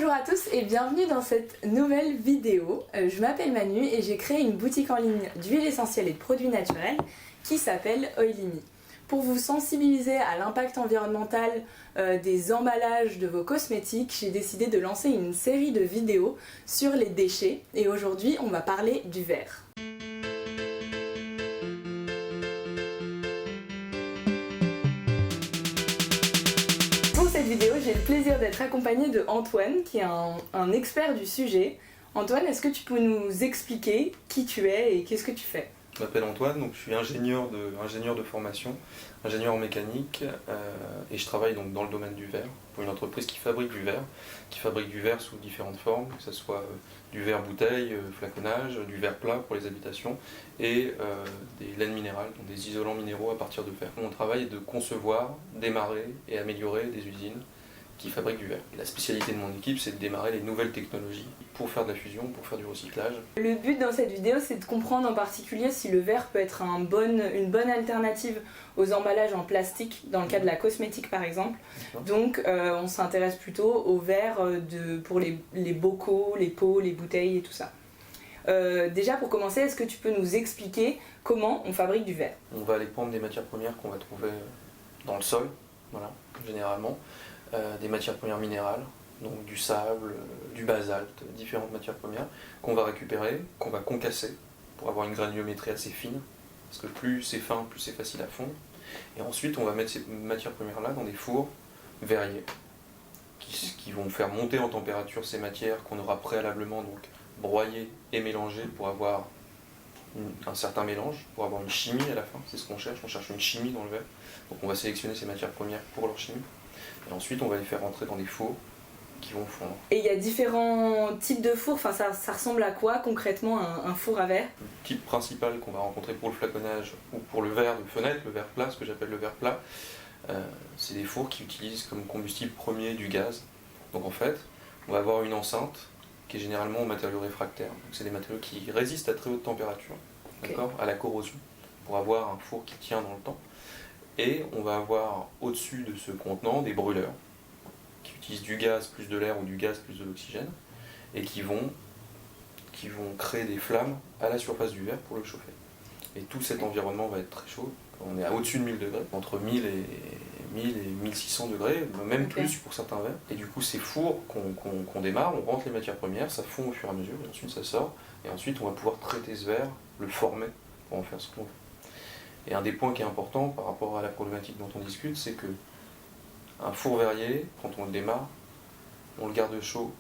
Bonjour à tous et bienvenue dans cette nouvelle vidéo. Je m'appelle Manu et j'ai créé une boutique en ligne d'huiles essentielles et de produits naturels qui s'appelle Oilimi. Pour vous sensibiliser à l'impact environnemental des emballages de vos cosmétiques, j'ai décidé de lancer une série de vidéos sur les déchets et aujourd'hui on va parler du verre. Pour cette vidéo, j'ai le plaisir d'être accompagnée de Antoine, qui est un expert du sujet. Antoine, est-ce que tu peux nous expliquer qui tu es et qu'est-ce que tu fais? Je m'appelle Antoine, donc je suis ingénieur de formation, ingénieur en mécanique, et je travaille donc dans le domaine du verre, pour une entreprise qui fabrique du verre sous différentes formes, que ce soit du verre bouteille, flaconnage, du verre plat pour les habitations, et des laines minérales, donc des isolants minéraux à partir de verre. Mon travail est de concevoir, démarrer et améliorer des usines qui fabriquent du verre. La spécialité de mon équipe, c'est de démarrer les nouvelles technologies pour faire de la fusion, pour faire du recyclage. Le but dans cette vidéo, c'est de comprendre en particulier si le verre peut être une bonne alternative aux emballages en plastique, dans le cas de la cosmétique par exemple. Donc on s'intéresse plutôt au verre pour les bocaux, les pots, les bouteilles et tout ça. Déjà pour commencer, est-ce que tu peux nous expliquer comment on fabrique du verre? On va aller prendre des matières premières qu'on va trouver dans le sol, voilà, généralement. Des matières premières minérales, donc du sable, du basalte, différentes matières premières qu'on va récupérer, qu'on va concasser pour avoir une granuliométrie assez fine, parce que plus c'est fin, plus c'est facile à fondre. Et ensuite on va mettre ces matières premières là dans des fours verriers qui vont faire monter en température ces matières qu'on aura préalablement donc broyées et mélangées pour avoir un certain mélange, pour avoir une chimie à la fin, c'est ce qu'on cherche une chimie dans le verre. Donc on va sélectionner ces matières premières pour leur chimie. Et ensuite, on va les faire rentrer dans des fours qui vont fondre. Et il y a différents types de fours, enfin, ça ressemble à quoi concrètement un four à verre? Le type principal qu'on va rencontrer pour le flaconnage ou pour le verre de fenêtre, le verre plat, ce que j'appelle le verre plat, c'est des fours qui utilisent comme combustible premier du gaz. Donc en fait, on va avoir une enceinte qui est généralement en matériaux réfractaires. Donc c'est des matériaux qui résistent à très haute température, d'accord, à la corrosion, pour avoir un four qui tient dans le temps. Et on va avoir au-dessus de ce contenant des brûleurs qui utilisent du gaz plus de l'air ou du gaz plus de l'oxygène et qui vont créer des flammes à la surface du verre pour le chauffer. Et tout cet environnement va être très chaud. On est à au-dessus de 1000 degrés, entre 1000 et 1600 degrés, même plus pour certains verres. Et du coup, ces fours qu'on démarre, on rentre les matières premières, ça fond au fur et à mesure, et ensuite ça sort. Et ensuite, on va pouvoir traiter ce verre, le former pour en faire ce qu'on veut. Et un des points qui est important par rapport à la problématique dont on discute, c'est que un four verrier, quand on le démarre, on le garde chaud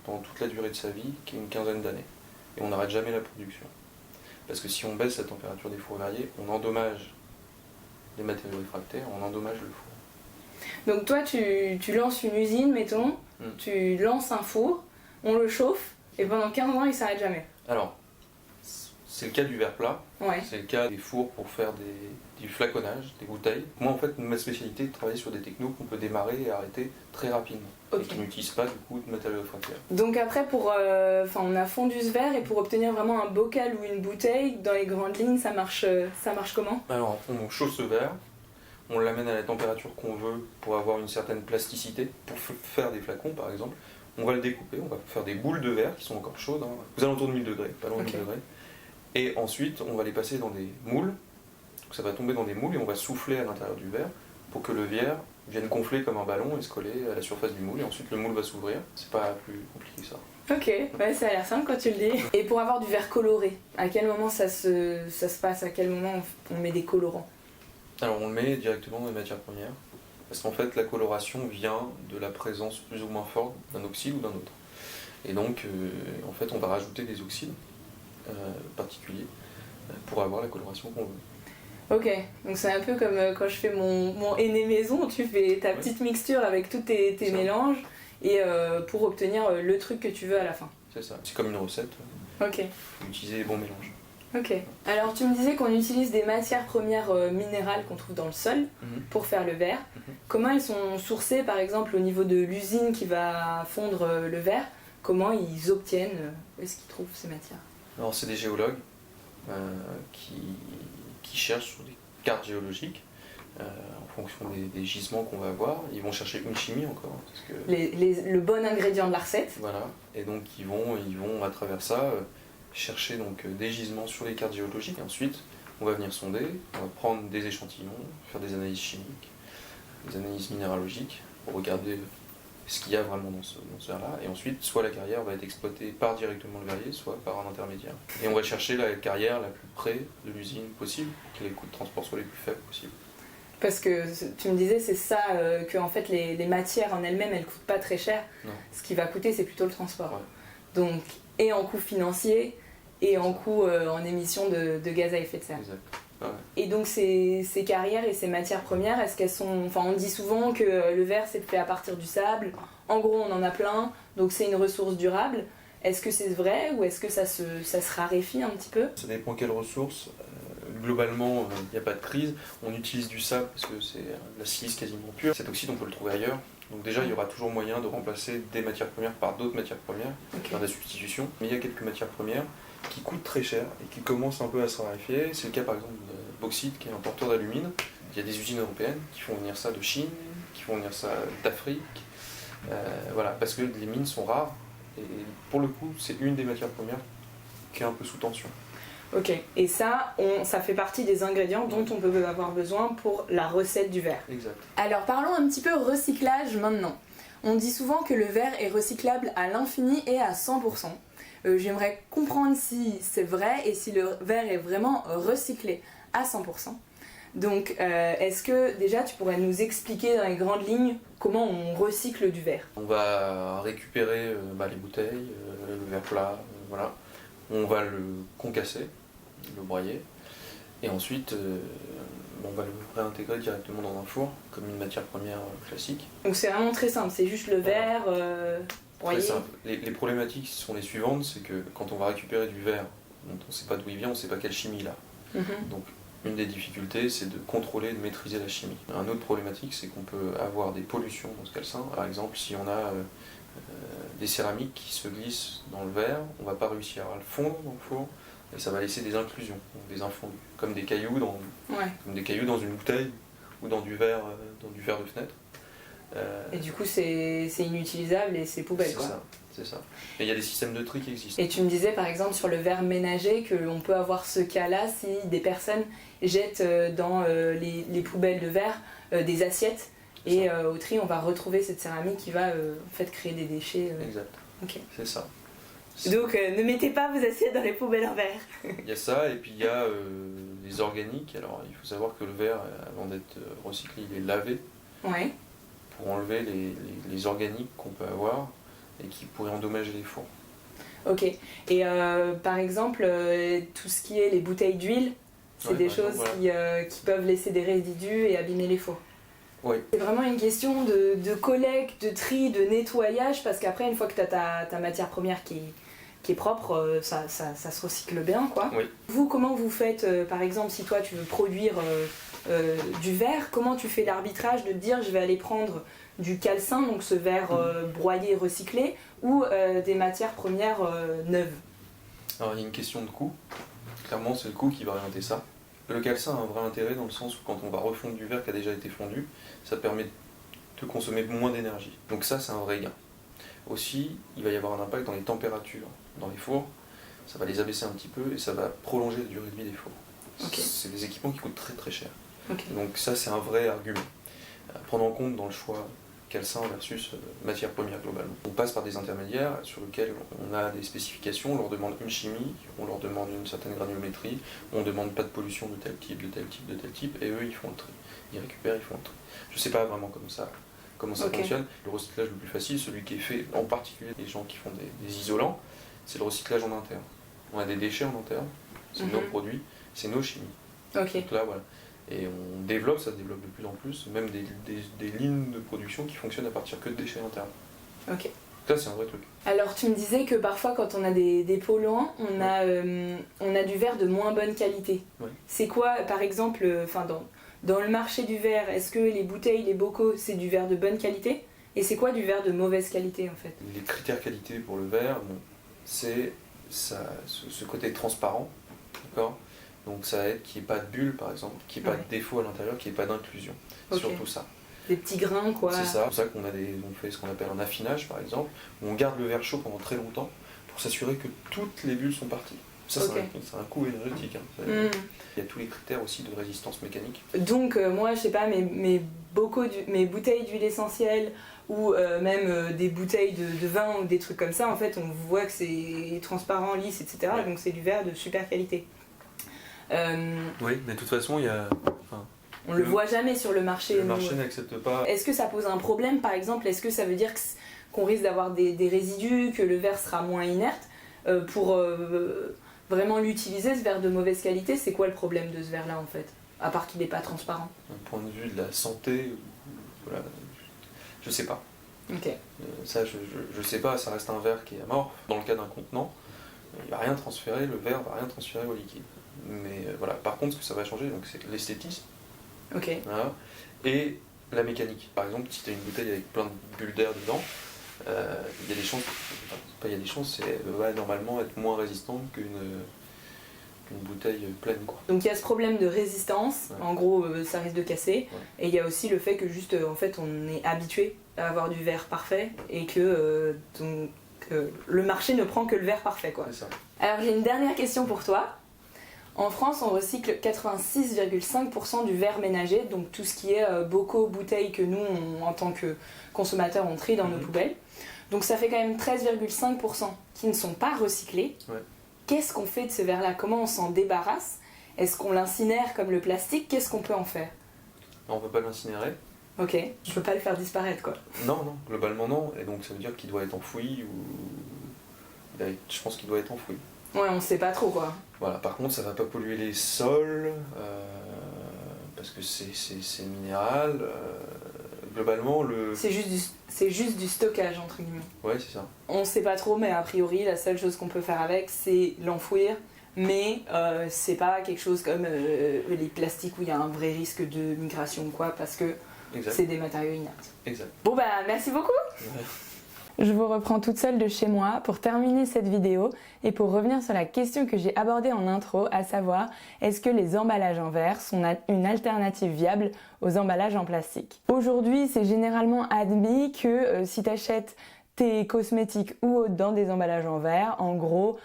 pendant toute la durée de sa vie, qui est une quinzaine d'années. Et on n'arrête jamais la production. Parce que si on baisse la température des fours verriers, on endommage les matériaux réfractaires, on endommage le four. Donc toi, tu lances une usine, mettons, tu lances un four, on le chauffe, et pendant 15 ans, il s'arrête jamais. Alors, c'est le cas du verre plat, c'est le cas des fours pour faire du flaconnage, des bouteilles. Moi en fait, ma spécialité est de travailler sur des technos qu'on peut démarrer et arrêter très rapidement, et qui n'utilisent pas du coup de matériaux réfractaires. Donc après, on a fondu ce verre et pour obtenir vraiment un bocal ou une bouteille, dans les grandes lignes, ça marche comment? Alors on chauffe ce verre, on l'amène à la température qu'on veut pour avoir une certaine plasticité, pour faire des flacons par exemple. On va le découper, on va faire des boules de verre qui sont encore chaudes, aux alentours de 1000 degrés, pas loin de 1000 degrés. Et ensuite, on va les passer dans des moules. Donc ça va tomber dans des moules et on va souffler à l'intérieur du verre pour que le verre vienne gonfler comme un ballon et se coller à la surface du moule. Et ensuite, le moule va s'ouvrir. C'est pas plus compliqué que ça. Ok, ouais, ça a l'air simple quand tu le dis. Et pour avoir du verre coloré, à quel moment ça se passe? À quel moment on met des colorants? Alors, on le met directement dans les matières premières. Parce qu'en fait, la coloration vient de la présence plus ou moins forte d'un oxyde ou d'un autre. Et donc, en fait, on va rajouter des oxydes particuliers pour avoir la coloration qu'on veut. Ok, donc c'est un peu comme quand je fais mon henné maison, tu fais ta petite mixture avec tous tes mélanges et pour obtenir le truc que tu veux à la fin. C'est ça, c'est comme une recette. Ok. Il faut utiliser les bons mélanges. Ok. Alors tu me disais qu'on utilise des matières premières minérales qu'on trouve dans le sol pour faire le verre. Comment elles sont sourcées par exemple au niveau de l'usine qui va fondre le verre? Comment ils obtiennent, où est-ce qu'ils trouvent ces matières? Alors c'est des géologues qui cherchent sur des cartes géologiques en fonction des gisements qu'on va avoir. Ils vont chercher une chimie encore. Parce que, le bon ingrédient de la recette. Voilà, et donc ils vont à travers ça chercher donc, des gisements sur les cartes géologiques. Et ensuite, on va venir sonder, on va prendre des échantillons, faire des analyses chimiques, des analyses minéralogiques, pour regarder ce qu'il y a vraiment dans ce verre-là. Et ensuite, soit la carrière va être exploitée par directement le verrier, soit par un intermédiaire. Et on va chercher la carrière la plus près de l'usine possible, pour que les coûts de transport soient les plus faibles possibles. Parce que tu me disais, c'est ça, que en fait, les matières en elles-mêmes, elles coûtent pas très cher. Non. Ce qui va coûter, c'est plutôt le transport. Ouais. Donc, et en coût financier, et en coût en émissions de gaz à effet de serre. Exact. Ouais. Et donc ces carrières et ces matières premières, est-ce qu'elles sont... Enfin, on dit souvent que le verre c'est fait à partir du sable. En gros, on en a plein, donc c'est une ressource durable. Est-ce que c'est vrai ou est-ce que ça se raréfie un petit peu? Ça dépend quelles ressources. Globalement, il n'y a pas de crise. On utilise du sable parce que c'est de la silice quasiment pure. Cet oxyde, on peut le trouver ailleurs. Donc déjà, il y aura toujours moyen de remplacer des matières premières par d'autres matières premières, faire de la substitution. Mais il y a quelques matières premières qui coûtent très cher et qui commencent un peu à se raréfier. C'est le cas par exemple de bauxite, qui est un porteur d'alumine. Il y a des usines européennes qui font venir ça de Chine, qui font venir ça d'Afrique. Voilà, parce que les mines sont rares. Et pour le coup, c'est une des matières premières qui est un peu sous tension. Ok, et ça fait partie des ingrédients dont on peut avoir besoin pour la recette du verre. Exact. Alors parlons un petit peu recyclage maintenant. On dit souvent que le verre est recyclable à l'infini et à 100%. J'aimerais comprendre si c'est vrai et si le verre est vraiment recyclé à 100%. Donc est-ce que déjà tu pourrais nous expliquer dans les grandes lignes comment on recycle du verre? On va récupérer les bouteilles, le verre plat, voilà. On va le concasser, le broyer, et ensuite on va le réintégrer directement dans un four, comme une matière première classique. Donc c'est vraiment très simple, c'est juste le verre broyé. Très simple. Les problématiques sont les suivantes, c'est que quand on va récupérer du verre dont on ne sait pas d'où il vient, on ne sait pas quelle chimie il a. Donc une des difficultés, c'est de contrôler et de maîtriser la chimie. Un autre problématique, c'est qu'on peut avoir des pollutions dans ce calcin. Par exemple, si on a des céramiques qui se glissent dans le verre, on ne va pas réussir à le fondre dans le four, et ça va laisser des inclusions, des infondus, comme des cailloux dans une bouteille ou dans du verre de fenêtre. Et du coup, c'est inutilisable et c'est poubelle, quoi. C'est ça. Et il y a des systèmes de tri qui existent. Et tu me disais par exemple sur le verre ménager qu'on peut avoir ce cas-là si des personnes jettent dans les poubelles de verre des assiettes et au tri on va retrouver cette céramique qui va en fait créer des déchets. Exact. Okay. C'est ça. Donc ne mettez pas vos assiettes dans les poubelles en verre. Il y a ça et puis il y a les organiques. Alors il faut savoir que le verre avant d'être recyclé il est lavé pour enlever les organiques qu'on peut avoir et qui pourraient endommager les fours. Ok. Et par exemple, tout ce qui est les bouteilles d'huile, c'est des choses qui peuvent laisser des résidus et abîmer les fours. Oui. C'est vraiment une question de collecte, de tri, de nettoyage, parce qu'après, une fois que tu as ta matière première qui est propre, ça se recycle bien, quoi. Oui. Vous, comment vous faites, par exemple, si toi tu veux produire du verre, comment tu fais l'arbitrage de te dire je vais aller prendre du calcin, donc ce verre broyé et recyclé, ou des matières premières neuves? Alors il y a une question de coût. Clairement, c'est le coût qui va orienter ça. Le calcin a un vrai intérêt dans le sens où quand on va refondre du verre qui a déjà été fondu, ça permet de consommer moins d'énergie. Donc ça, c'est un vrai gain. Aussi, il va y avoir un impact dans les températures dans les fours. Ça va les abaisser un petit peu et ça va prolonger la durée de vie des fours. Okay. C'est des équipements qui coûtent très très cher. Okay. Donc ça, c'est un vrai argument à prendre en compte dans le choix calcin versus matière première globalement. On passe par des intermédiaires sur lesquels on a des spécifications, on leur demande une chimie, on leur demande une certaine granulométrie, on ne demande pas de pollution de tel type, de tel type, de tel type, et eux ils font le tri. Ils récupèrent, ils font le tri. Je ne sais pas vraiment comment ça fonctionne. Le recyclage le plus facile, celui qui est fait en particulier des gens qui font des isolants, c'est le recyclage en interne. On a des déchets en interne, c'est nos produits, c'est nos chimies. Okay. Donc là, voilà. Et on développe, ça se développe de plus en plus, même des lignes de production qui fonctionnent à partir que de déchets internes. Ok. Ça, c'est un vrai truc. Alors, tu me disais que parfois, quand on a des polluants, on a du verre de moins bonne qualité. Ouais. C'est quoi, par exemple, dans le marché du verre, est-ce que les bouteilles, les bocaux, c'est du verre de bonne qualité? Et c'est quoi du verre de mauvaise qualité, en fait? Les critères qualité pour le verre, c'est ce côté transparent, d'accord, Donc ça aide qu'il n'y ait pas de bulle par exemple, qu'il n'y ait pas de défaut à l'intérieur, qu'il n'y ait pas d'inclusion. Surtout ça. Des petits grains quoi. C'est ça, c'est pour ça on fait ce qu'on appelle un affinage par exemple, où on garde le verre chaud pendant très longtemps pour s'assurer que toutes les bulles sont parties. Ça c'est un coût énergétique. Hein. Il y a tous les critères aussi de résistance mécanique. Donc moi je sais pas, mes bouteilles d'huile essentielle ou même des bouteilles de vin ou des trucs comme ça, en fait on voit que c'est transparent, lisse, etc. Donc c'est du verre de super qualité. Oui, mais de toute façon il y a... On le voit jamais sur le marché. Le marché n'accepte pas. Est-ce que ça pose un problème par exemple? Est-ce que ça veut dire qu'on risque d'avoir des résidus, que le verre sera moins inerte pour vraiment l'utiliser, ce verre de mauvaise qualité? C'est quoi le problème de ce verre là en fait? À part qu'il n'est pas transparent. D'un point de vue de la santé, voilà, je sais pas. Ça je sais pas, ça reste un verre qui est amorphe. Dans le cas d'un contenant, il va rien transférer, le verre va rien transférer au liquide. Mais voilà, par contre ce que ça va changer, donc c'est l'esthétisme. Voilà, et la mécanique. Par exemple, si tu as une bouteille avec plein de bulles d'air dedans, il y a des chances, elle va normalement être moins résistante qu'une bouteille pleine. Quoi. Donc il y a ce problème de résistance, en gros ça risque de casser, et il y a aussi le fait que juste en fait on est habitué à avoir du verre parfait et que le marché ne prend que le verre parfait. Quoi. C'est ça. Alors j'ai une dernière question pour toi. En France, on recycle 86,5% du verre ménager, donc tout ce qui est bocaux, bouteilles que nous, en tant que consommateurs, on trie dans nos poubelles. Donc ça fait quand même 13,5% qui ne sont pas recyclés. Qu'est-ce qu'on fait de ce verre-là? Comment on s'en débarrasse? Est-ce qu'on l'incinère comme le plastique? Qu'est-ce qu'on peut en faire? On ne peut pas l'incinérer. Ok, je peux pas le faire disparaître quoi. Non, globalement non, et donc ça veut dire qu'il doit être enfoui, ou... je pense qu'il doit être enfoui. Ouais, on sait pas trop quoi. Voilà, par contre ça va pas polluer les sols, parce que c'est minéral, globalement C'est juste du stockage entre guillemets. Ouais, c'est ça. On sait pas trop, mais a priori la seule chose qu'on peut faire avec c'est l'enfouir, mais c'est pas quelque chose comme les plastiques où il y a un vrai risque de migration ou quoi, parce que c'est des matériaux inertes. Exact. Bon bah merci beaucoup. Ouais. Je vous reprends toute seule de chez moi pour terminer cette vidéo et pour revenir sur la question que j'ai abordée en intro, à savoir est-ce que les emballages en verre sont une alternative viable aux emballages en plastique? Aujourd'hui, c'est généralement admis que si tu achètes tes cosmétiques ou autres dans des emballages en verre, en gros,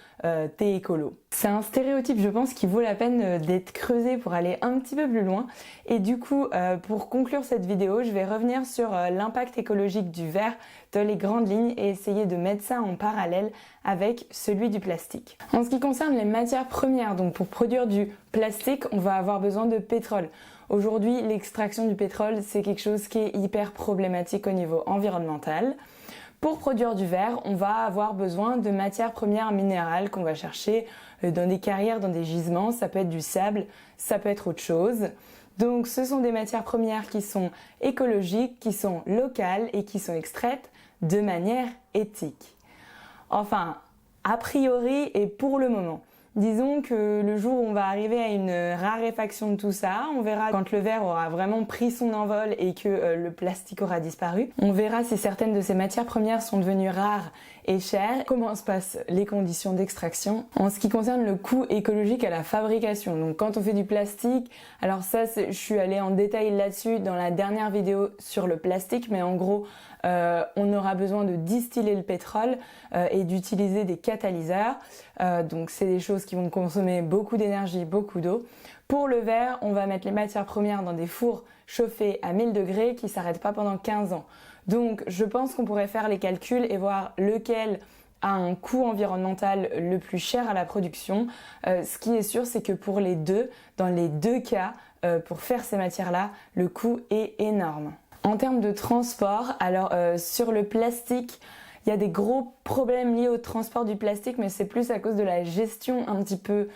t'es écolo. C'est un stéréotype, je pense, qui vaut la peine d'être creusé pour aller un petit peu plus loin. Et du coup, pour conclure cette vidéo, je vais revenir sur l'impact écologique du verre dans les grandes lignes et essayer de mettre ça en parallèle avec celui du plastique. En ce qui concerne les matières premières, donc pour produire du plastique, on va avoir besoin de pétrole. Aujourd'hui, l'extraction du pétrole, c'est quelque chose qui est hyper problématique au niveau environnemental. Pour produire du verre, on va avoir besoin de matières premières minérales qu'on va chercher dans des carrières, dans des gisements. Ça peut être du sable, ça peut être autre chose. Donc ce sont des matières premières qui sont écologiques, qui sont locales et qui sont extraites de manière éthique. Enfin, a priori et pour le moment. Disons que le jour où on va arriver à une raréfaction de tout ça, on verra quand le verre aura vraiment pris son envol et que le plastique aura disparu. On verra si certaines de ces matières premières sont devenues rares et chères. Comment se passent les conditions d'extraction? En ce qui concerne le coût écologique à la fabrication, donc quand on fait du plastique, alors ça je suis allée en détail là-dessus dans la dernière vidéo sur le plastique, mais en gros on aura besoin de distiller le pétrole et d'utiliser des catalyseurs. Donc c'est des choses qui vont consommer beaucoup d'énergie, beaucoup d'eau. Pour le verre, on va mettre les matières premières dans des fours chauffés à 1000 degrés qui ne s'arrêtent pas pendant 15 ans. Donc je pense qu'on pourrait faire les calculs et voir lequel a un coût environnemental le plus cher à la production. Ce qui est sûr, c'est que pour les deux, dans les deux cas, pour faire ces matières-là, le coût est énorme. En termes de transport, alors sur le plastique, il y a des gros problèmes liés au transport du plastique, mais c'est plus à cause de la gestion un petit peu,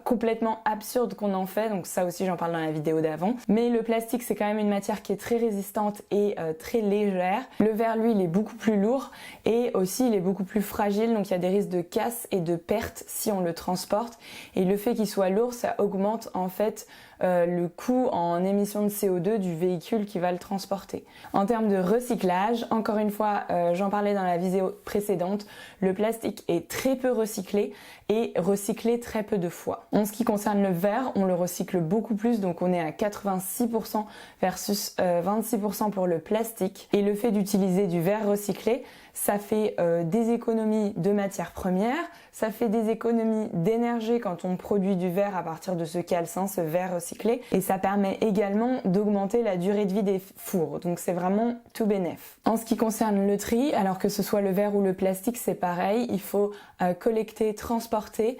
complètement absurde qu'on en fait. Donc ça aussi, j'en parle dans la vidéo d'avant. Mais le plastique, c'est quand même une matière qui est très résistante et très légère. Le verre, lui, il est beaucoup plus lourd et aussi il est beaucoup plus fragile. Donc il y a des risques de casse et de perte si on le transporte. Et le fait qu'il soit lourd, ça augmente en fait le coût en émissions de CO2 du véhicule qui va le transporter. En termes de recyclage, encore une fois, j'en parlais dans la vidéo précédente, le plastique est très peu recyclé et recyclé très peu de fois. En ce qui concerne le verre, on le recycle beaucoup plus, donc on est à 86% versus 26% pour le plastique. Et le fait d'utiliser du verre recyclé, ça fait des économies de matières premières, ça fait des économies d'énergie quand on produit du verre à partir de ce calcin, ce verre recyclé, et ça permet également d'augmenter la durée de vie des fours, donc c'est vraiment tout bénef. En ce qui concerne le tri, alors que ce soit le verre ou le plastique, c'est pareil, il faut collecter, transporter,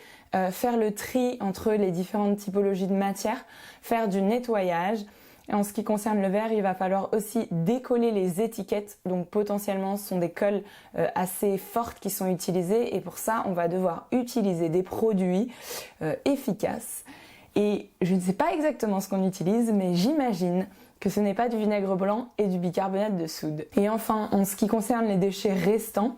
faire le tri entre les différentes typologies de matières, faire du nettoyage. En ce qui concerne le verre, il va falloir aussi décoller les étiquettes, donc potentiellement ce sont des colles assez fortes qui sont utilisées et pour ça on va devoir utiliser des produits efficaces. Et je ne sais pas exactement ce qu'on utilise, mais j'imagine que ce n'est pas du vinaigre blanc et du bicarbonate de soude. Et enfin, en ce qui concerne les déchets restants,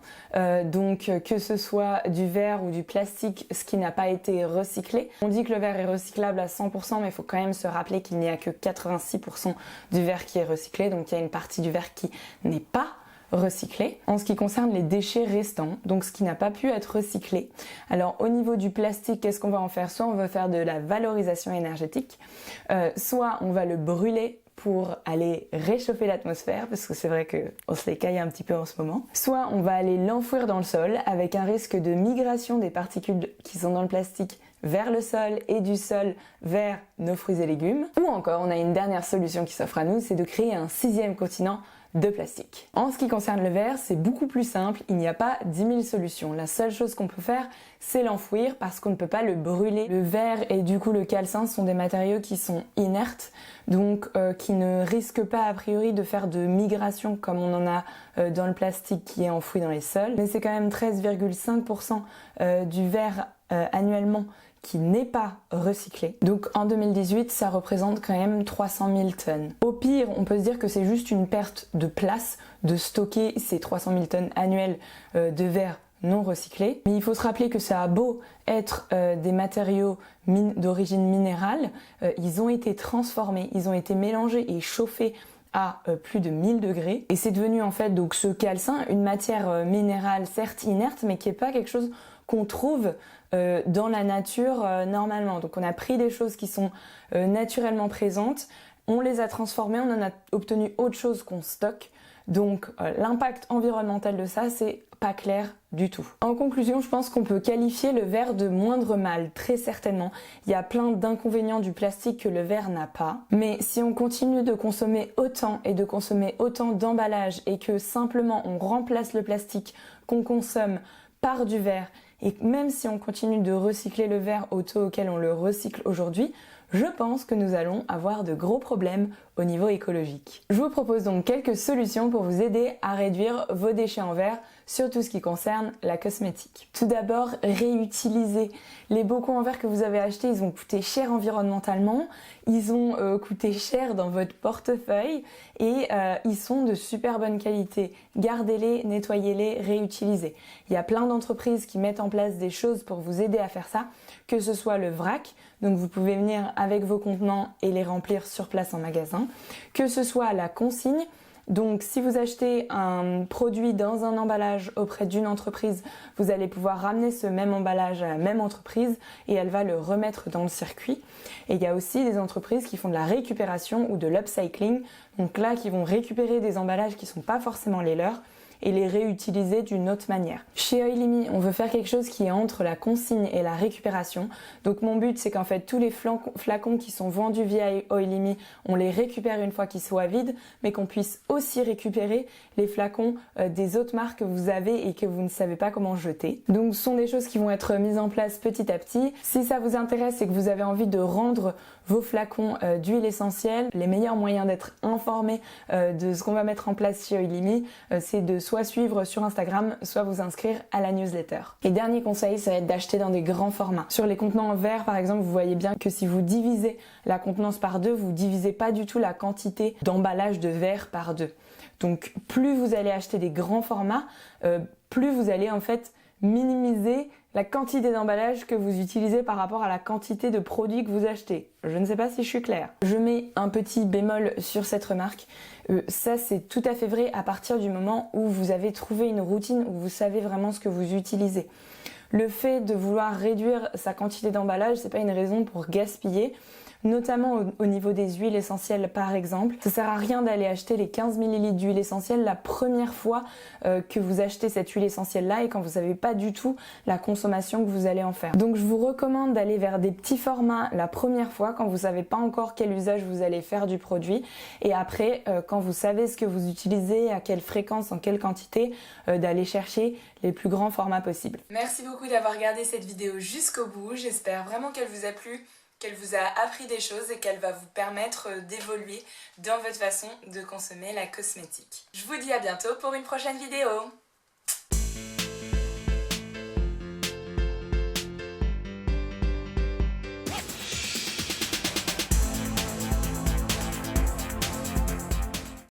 donc que ce soit du verre ou du plastique, ce qui n'a pas été recyclé, on dit que le verre est recyclable à 100%, mais il faut quand même se rappeler qu'il n'y a que 86% du verre qui est recyclé, donc il y a une partie du verre qui n'est pas recyclé. En ce qui concerne les déchets restants, donc ce qui n'a pas pu être recyclé. Alors au niveau du plastique, qu'est-ce qu'on va en faire? Soit on va faire de la valorisation énergétique, soit on va le brûler pour aller réchauffer l'atmosphère, parce que c'est vrai qu'on se les caille un petit peu en ce moment. Soit on va aller l'enfouir dans le sol, avec un risque de migration des particules qui sont dans le plastique vers le sol et du sol vers nos fruits et légumes. Ou encore, on a une dernière solution qui s'offre à nous, c'est de créer un 6e continent de plastique. En ce qui concerne le verre, c'est beaucoup plus simple, il n'y a pas 10 000 solutions. La seule chose qu'on peut faire, c'est l'enfouir parce qu'on ne peut pas le brûler. Le verre et du coup le calcin sont des matériaux qui sont inertes, donc qui ne risquent pas a priori de faire de migration comme on en a dans le plastique qui est enfoui dans les sols. Mais c'est quand même 13,5% du verre annuellement qui n'est pas recyclé. Donc en 2018, ça représente quand même 300 000 tonnes. Au pire, on peut se dire que c'est juste une perte de place de stocker ces 300 000 tonnes annuelles de verre non recyclés. Mais il faut se rappeler que ça a beau être des matériaux d'origine minérale, ils ont été transformés, ils ont été mélangés et chauffés à plus de 1000 degrés. Et c'est devenu en fait donc ce calcin, une matière minérale certes inerte, mais qui n'est pas quelque chose qu'on trouve dans la nature normalement. Donc on a pris des choses qui sont naturellement présentes, on les a transformées, on en a obtenu autre chose qu'on stocke. Donc l'impact environnemental de ça, c'est pas clair du tout. En conclusion, je pense qu'on peut qualifier le verre de moindre mal, très certainement. Il y a plein d'inconvénients du plastique que le verre n'a pas. Mais si on continue de consommer autant et de consommer autant d'emballages et que simplement on remplace le plastique qu'on consomme par du verre, et même si on continue de recycler le verre au taux auquel on le recycle aujourd'hui, je pense que nous allons avoir de gros problèmes au niveau écologique. Je vous propose donc quelques solutions pour vous aider à réduire vos déchets en verre sur tout ce qui concerne la cosmétique. Tout d'abord, réutiliser. Les bocaux en verre que vous avez achetés, ils ont coûté cher environnementalement, ils ont coûté cher dans votre portefeuille et ils sont de super bonne qualité. Gardez-les, nettoyez-les, réutilisez. Il y a plein d'entreprises qui mettent en place des choses pour vous aider à faire ça, que ce soit le vrac, donc vous pouvez venir avec vos contenants et les remplir sur place en magasin, que ce soit la consigne. Donc si vous achetez un produit dans un emballage auprès d'une entreprise, vous allez pouvoir ramener ce même emballage à la même entreprise et elle va le remettre dans le circuit. Et il y a aussi des entreprises qui font de la récupération ou de l'upcycling, donc là qui vont récupérer des emballages qui ne sont pas forcément les leurs et les réutiliser d'une autre manière. Chez Oilimi, on veut faire quelque chose qui est entre la consigne et la récupération. Donc mon but, c'est qu'en fait tous les flacons qui sont vendus via Oilimi, on les récupère une fois qu'ils soient vides, mais qu'on puisse aussi récupérer les flacons des autres marques que vous avez et que vous ne savez pas comment jeter. Donc ce sont des choses qui vont être mises en place petit à petit. Si ça vous intéresse et que vous avez envie de rendre vos flacons d'huile essentielle, les meilleurs moyens d'être informé de ce qu'on va mettre en place chez Oilimi, c'est de soit suivre sur Instagram, soit vous inscrire à la newsletter. Et dernier conseil, ça va être d'acheter dans des grands formats. Sur les contenants en verre, par exemple, vous voyez bien que si vous divisez la contenance par deux, vous divisez pas du tout la quantité d'emballage de verre par deux. Donc plus vous allez acheter des grands formats, plus vous allez en fait minimiser la quantité d'emballage que vous utilisez par rapport à la quantité de produits que vous achetez. Je ne sais pas si je suis claire. Je mets un petit bémol sur cette remarque. Ça, c'est tout à fait vrai à partir du moment où vous avez trouvé une routine, où vous savez vraiment ce que vous utilisez. Le fait de vouloir réduire sa quantité d'emballage, c'est pas une raison pour gaspiller. Notamment au niveau des huiles essentielles par exemple. Ça sert à rien d'aller acheter les 15 ml d'huile essentielle la première fois que vous achetez cette huile essentielle là et quand vous savez pas du tout la consommation que vous allez en faire. Donc je vous recommande d'aller vers des petits formats la première fois quand vous savez pas encore quel usage vous allez faire du produit et après quand vous savez ce que vous utilisez, à quelle fréquence, en quelle quantité, d'aller chercher les plus grands formats possibles. Merci beaucoup d'avoir regardé cette vidéo jusqu'au bout, j'espère vraiment qu'elle vous a plu, qu'elle vous a appris des choses et qu'elle va vous permettre d'évoluer dans votre façon de consommer la cosmétique. Je vous dis à bientôt pour une prochaine vidéo.